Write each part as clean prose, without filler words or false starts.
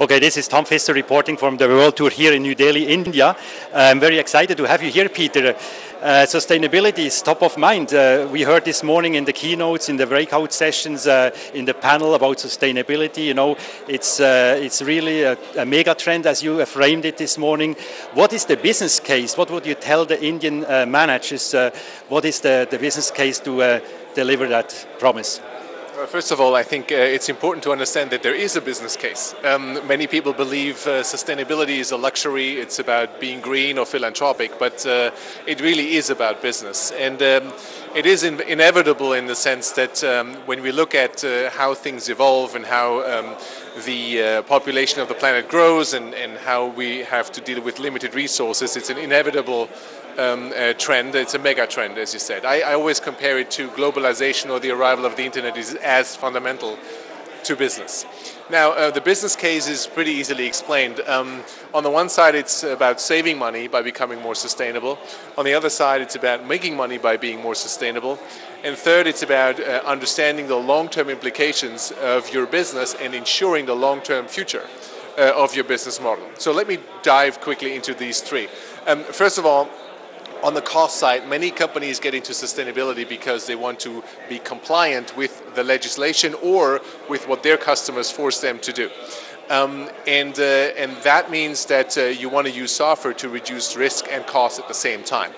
Okay, this is Tom Pfister reporting from the World Tour here in New Delhi, India. I'm very excited to have you here, Peter. Sustainability is top of mind. We heard this morning in the keynotes, in the breakout sessions, in the panel about sustainability. You know, it's really a mega trend as you framed it this morning. What is the business case? What would you tell the Indian managers? What is the business case to deliver that promise? Well, first of all, I think it's important to understand that there is a business case. Many people believe sustainability is a luxury, it's about being green or philanthropic, but it really is about business. And it is inevitable in the sense that when we look at how things evolve and how the population of the planet grows and how we have to deal with limited resources, it's an inevitable trend. It's a mega trend, as you said. I always compare it to globalization, or the arrival of the internet is as fundamental to business. Now, the business case is pretty easily explained. On the one side, it's about saving money by becoming more sustainable. On the other side, it's about making money by being more sustainable. And third, it's about understanding the long-term implications of your business and ensuring the long-term future of your business model. So let me dive quickly into these three. First of all, on the cost side, many companies get into sustainability because they want to be compliant with the legislation or with what their customers force them to do. And that means that you want to use software to reduce risk and cost at the same time.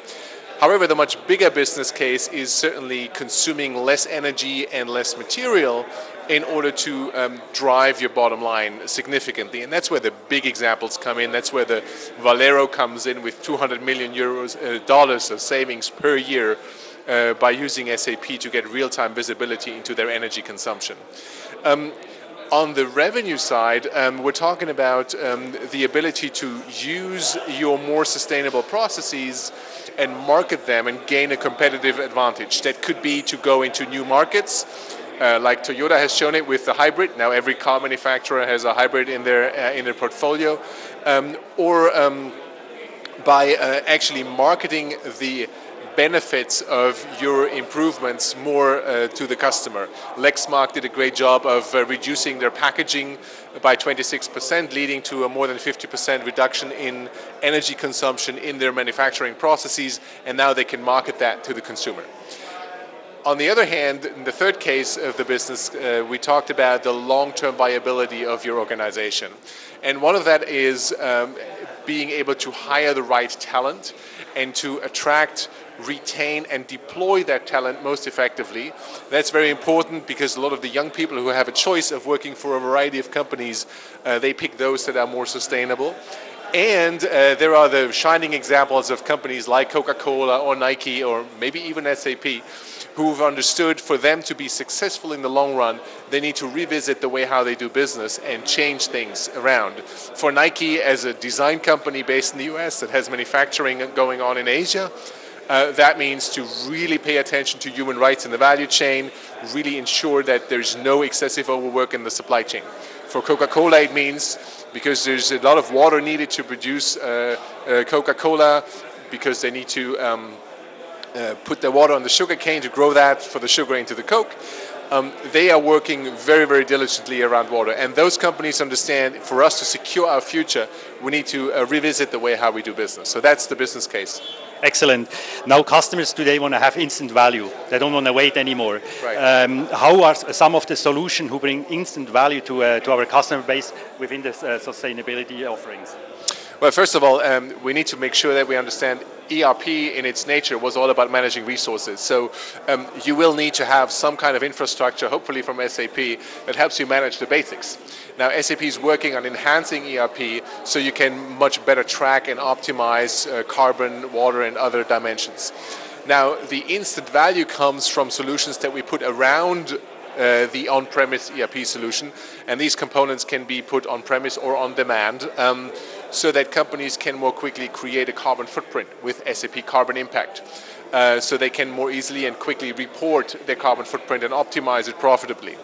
However, the much bigger business case is certainly consuming less energy and less material in order to drive your bottom line significantly. And that's where the big examples come in. That's where the Valero comes in with $200 million dollars of savings per year by using SAP to get real-time visibility into their energy consumption. On the revenue side, we're talking about the ability to use your more sustainable processes and market them and gain a competitive advantage. That could be to go into new markets, like Toyota has shown it with the hybrid. Now every car manufacturer has a hybrid in their portfolio, or by actually marketing the benefits of your improvements more to the customer. Lexmark did a great job of reducing their packaging by 26%, leading to a more than 50% reduction in energy consumption in their manufacturing processes, and now they can market that to the consumer. On the other hand, in the third case of the business, we talked about the long-term viability of your organization. And one of that is being able to hire the right talent and to attract, retain and deploy that talent most effectively. That's very important because a lot of the young people who have a choice of working for a variety of companies, they pick those that are more sustainable. And there are the shining examples of companies like Coca-Cola or Nike or maybe even SAP who've understood for them to be successful in the long run, they need to revisit the way how they do business and change things around. For Nike, as a design company based in the US that has manufacturing going on in Asia, that means to really pay attention to human rights in the value chain, really ensure that there's no excessive overwork in the supply chain. For Coca-Cola, it means, because there's a lot of water needed to produce Coca-Cola, because they need to put the water on the sugar cane to grow that for the sugar into the Coke. They are working very, very diligently around water. And those companies understand, for us to secure our future, we need to revisit the way how we do business. So that's the business case. Excellent. Now customers today want to have instant value. They don't want to wait anymore. Right. How are some of the solutions who bring instant value to our customer base within the sustainability offerings? Well, first of all, we need to make sure that we understand ERP in its nature was all about managing resources. So you will need to have some kind of infrastructure, hopefully from SAP, that helps you manage the basics. Now, SAP is working on enhancing ERP so you can much better track and optimize carbon, water, and other dimensions. Now, the instant value comes from solutions that we put around the on-premise ERP solution, and these components can be put on-premise or on demand, so that companies can more quickly create a carbon footprint with SAP Carbon Impact. So they can more easily and quickly report their carbon footprint and optimize it profitably.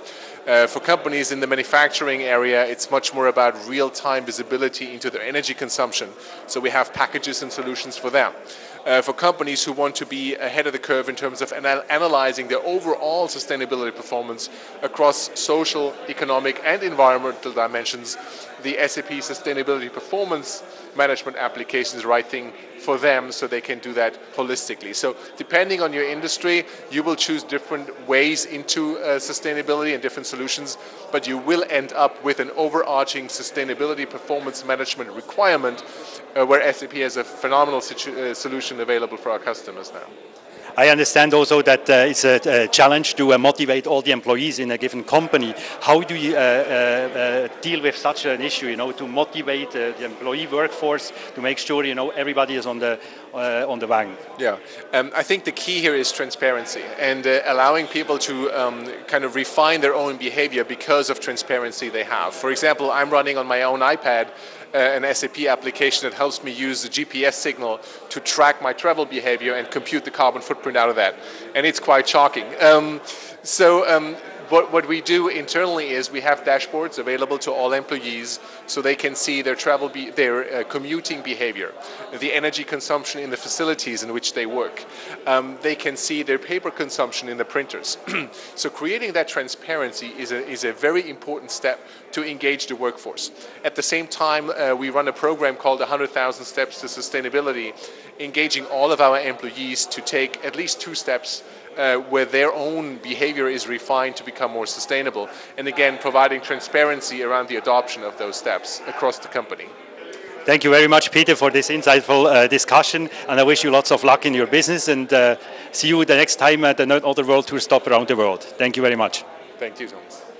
For companies in the manufacturing area, it's much more about real-time visibility into their energy consumption. So we have packages and solutions for them. for companies who want to be ahead of the curve in terms of analyzing their overall sustainability performance across social, economic, and environmental dimensions. The SAP Sustainability Performance Management application is the right thing for them, so they can do that holistically. So depending on your industry, you will choose different ways into sustainability and different solutions, but you will end up with an overarching sustainability performance management requirement where SAP has a phenomenal solution available for our customers now. I understand also that it's a challenge to motivate all the employees in a given company. How do you deal with such an issue? To motivate the employee workforce to make sure everybody is on the wagon. Yeah, I think the key here is transparency and allowing people to kind of refine their own behavior because of transparency they have. For example, I'm running on my own iPad an SAP application that helps me use the GPS signal to track my travel behavior and compute the carbon footprint out of that. And it's quite shocking. What we do internally is we have dashboards available to all employees so they can see their commuting behavior, the energy consumption in the facilities in which they work. They can see their paper consumption in the printers. So creating that transparency is a very important step to engage the workforce. At the same time, we run a program called 100,000 Steps to Sustainability, engaging all of our employees to take at least 2 steps where their own behavior is refined to become more sustainable, and again providing transparency around the adoption of those steps across the company. Thank you very much, Peter, for this insightful discussion, and I wish you lots of luck in your business, and see you the next time at another World Tour stop around the world. Thank you very much. Thank you, Thomas.